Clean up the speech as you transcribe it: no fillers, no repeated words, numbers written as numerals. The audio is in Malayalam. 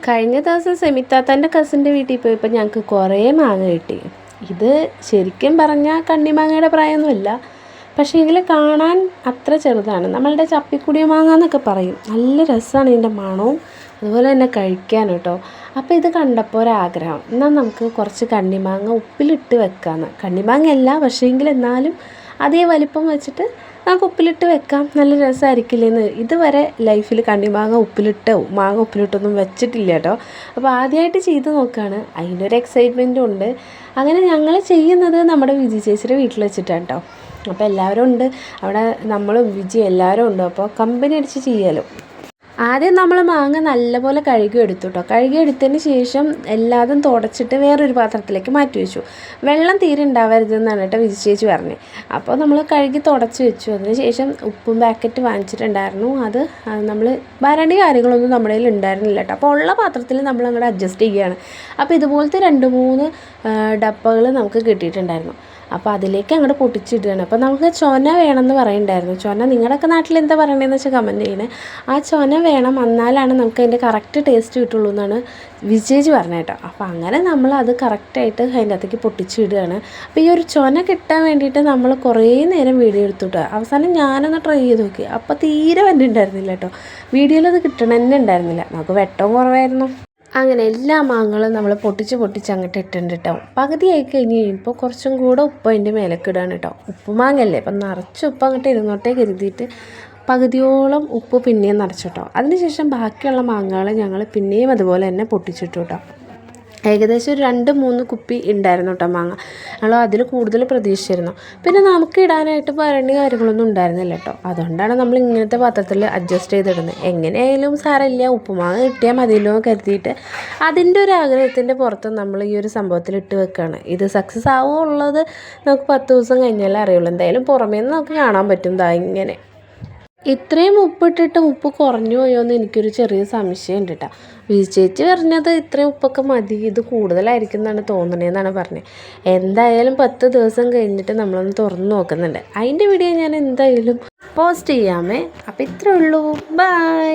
കഴിഞ്ഞ ദിവസം സെമിത്താത്താൻ്റെ കസിൻ്റെ വീട്ടിൽ പോയപ്പോൾ ഞങ്ങൾക്ക് കുറേ മാങ്ങ കിട്ടി. ഇത് ശരിക്കും പറഞ്ഞാൽ കണ്ണിമാങ്ങയുടെ പ്രായമൊന്നുമില്ല, പക്ഷേ ഇതിൽ കാണാൻ അത്ര ചെറുതാണ്. നമ്മളുടെ ചപ്പിക്കുടിയ മാങ്ങ എന്നൊക്കെ പറയും. നല്ല രസമാണ് ഇതിൻ്റെ മണവും അതുപോലെ തന്നെ കഴിക്കാനും കേട്ടോ. അപ്പോൾ ഇത് കണ്ടപ്പോൾ ഒരാഗ്രഹം, എന്നാൽ നമുക്ക് കുറച്ച് കണ്ണിമാങ്ങ ഉപ്പിലിട്ട് വെക്കാമെന്ന്. കണ്ണിമാങ്ങ അല്ല, പക്ഷേ എങ്കിൽ എന്നാലും അതേ വലിപ്പം വെച്ചിട്ട് നമുക്ക് ഉപ്പിലിട്ട് വെക്കാം, നല്ല രസമായിരിക്കില്ലേന്ന്. ഇതുവരെ ലൈഫിൽ കണ്ണിമാങ്ങ ഉപ്പിലിട്ടോ മാങ്ങ ഉപ്പിലിട്ടൊന്നും വെച്ചിട്ടില്ല കേട്ടോ. അപ്പോൾ ആദ്യമായിട്ട് ചെയ്ത് നോക്കുകയാണ്, അതിൻ്റെ ഒരു എക്സൈറ്റ്മെൻറ്റും ഉണ്ട്. അങ്ങനെ ഞങ്ങൾ ചെയ്യുന്നത് നമ്മുടെ വിജി ചേച്ചിയുടെ വീട്ടിൽ വെച്ചിട്ടാണ് കേട്ടോ. അപ്പോൾ എല്ലാവരും ഉണ്ട് അവിടെ, നമ്മളും വിജി എല്ലാവരും ഉണ്ട്. അപ്പോൾ കമ്പനി അടിച്ച് ചെയ്യാമല്ലോ. ആദ്യം നമ്മൾ മാങ്ങ നല്ലപോലെ കഴുകി എടുത്തു കേട്ടോ. കഴുകി എടുത്തതിന് ശേഷം എല്ലാതും തുടച്ചിട്ട് വേറൊരു പാത്രത്തിലേക്ക് മാറ്റി വെച്ചു. വെള്ളം തീരെ ഉണ്ടാവരുതെന്നാണ് കേട്ടോ വിജി ചേച്ചി പറഞ്ഞത്. അപ്പോൾ നമ്മൾ കഴുകി തുടച്ച് വെച്ചു. അതിന് ശേഷം ഉപ്പും പാക്കറ്റ് വാങ്ങിച്ചിട്ടുണ്ടായിരുന്നു. അത് നമ്മൾ ഭരണി കാര്യങ്ങളൊന്നും നമ്മുടെ കയ്യിൽ ഉണ്ടായിരുന്നില്ല കേട്ടോ. അപ്പോൾ ഉള്ള പാത്രത്തിൽ നമ്മൾ അങ്ങോട്ട് അഡ്ജസ്റ്റ് ചെയ്യുകയാണ്. അപ്പോൾ ഇതുപോലത്തെ 2-3 ഡപ്പകൾ നമുക്ക് കിട്ടിയിട്ടുണ്ടായിരുന്നു. അപ്പോൾ അതിലേക്ക് അങ്ങോട്ട് പൊട്ടിച്ചിടുകയാണ്. അപ്പോൾ നമുക്ക് ചൊന വേണമെന്ന് പറയുന്നുണ്ടായിരുന്നു. ചൊന നിങ്ങളുടെയൊക്കെ നാട്ടിൽ എന്താ പറയണതെന്ന് വെച്ചാൽ കമൻറ്റ് ചെയ്യണേ. ആ ചൊന വേണം, എന്നാലാണ് നമുക്ക് അതിൻ്റെ കറക്റ്റ് ടേസ്റ്റ് കിട്ടുള്ളൂ എന്നാണ് വിജേജ് പറഞ്ഞത് കേട്ടോ. അപ്പോൾ അങ്ങനെ നമ്മൾ അത് കറക്റ്റായിട്ട് അതിൻ്റെ അകത്തേക്ക് പൊട്ടിച്ചിടുകയാണ്. അപ്പോൾ ഈ ഒരു ചൊന കിട്ടാൻ വേണ്ടിയിട്ട് നമ്മൾ കുറേ നേരം വീഡിയോ എടുത്തു കേട്ടോ. അവസാനം ഞാനൊന്ന് ട്രൈ ചെയ്ത് നോക്കി. അപ്പോൾ തീരെ വന്നിട്ടുണ്ടായിരുന്നില്ല കേട്ടോ. വീഡിയോയിൽ അത് കിട്ടണം തന്നെ ഉണ്ടായിരുന്നില്ല, നമുക്ക് വെട്ടവും കുറവായിരുന്നു. അങ്ങനെ എല്ലാ മാങ്ങകളും നമ്മൾ പൊട്ടിച്ച് അങ്ങോട്ട് ഇട്ടിട്ടുണ്ട് കേട്ടോ. പകുതിയായി കഴിഞ്ഞ് കഴിയുമ്പോൾ കുറച്ചും കൂടെ ഉപ്പ് അതിൻ്റെ മേലേക്ക് ഇടാണ് കേട്ടോ. ഉപ്പ് മാങ്ങല്ലേ, അപ്പം നിറച്ച് ഉപ്പ് അങ്ങോട്ട് ഇരുന്നോട്ടേ കരുതിയിട്ട് പകുതിയോളം ഉപ്പ് പിന്നെയും നിറച്ചു കേട്ടോ. അതിനുശേഷം ബാക്കിയുള്ള മാങ്ങകൾ ഞങ്ങൾ പിന്നെയും അതുപോലെ തന്നെ പൊട്ടിച്ചിട്ടു കേട്ടോ. ഏകദേശം ഒരു 2-3 കുപ്പി ഉണ്ടായിരുന്നു കേട്ടോ മാങ്ങ. ഞങ്ങൾ അതിൽ കൂടുതൽ പ്രതീക്ഷിച്ചിരുന്നു. പിന്നെ നമുക്ക് ഇടാനായിട്ട് ഭരണി കാര്യങ്ങളൊന്നും ഉണ്ടായിരുന്നില്ല കേട്ടോ. അതുകൊണ്ടാണ് നമ്മൾ ഇങ്ങനത്തെ പാത്രത്തിൽ അഡ്ജസ്റ്റ് ചെയ്തിടുന്നത്. എങ്ങനെയായാലും സാരമില്ല, ഉപ്പുമാങ്ങ കിട്ടിയാൽ മതിയല്ലോ കരുതിയിട്ട് അതിൻ്റെ ഒരു ആഗ്രഹത്തിൻ്റെ പുറത്ത് നമ്മൾ ഈ ഒരു സംഭവത്തിൽ ഇട്ട് വെക്കുകയാണ്. ഇത് സക്സസ് ആവുമോ ഉള്ളത് നമുക്ക് 10 ദിവസം കഴിഞ്ഞാലേ അറിയുള്ളൂ. എന്തായാലും പുറമേ നിന്ന് നമുക്ക് കാണാൻ പറ്റും. ഇങ്ങനെ ഇത്രയും ഉപ്പിട്ടിട്ട് ഉപ്പ് കുറഞ്ഞു പോയോ എന്ന് എനിക്കൊരു ചെറിയ സംശയം ഉണ്ട് കേട്ടോ. വിജയിച്ച് പറഞ്ഞത് ഇത്രയും ഉപ്പൊക്കെ മതി, ഇത് കൂടുതലായിരിക്കും എന്നാണ് തോന്നണേന്നാണ് പറഞ്ഞത്. എന്തായാലും 10 ദിവസം കഴിഞ്ഞിട്ട് നമ്മളൊന്ന് തുറന്ന് നോക്കുന്നുണ്ട്. അതിൻ്റെ വീഡിയോ ഞാൻ എന്തായാലും പോസ്റ്റ് ചെയ്യാമേ. അപ്പോൾ ഇത്രയേ ഉള്ളൂ. ബൈ.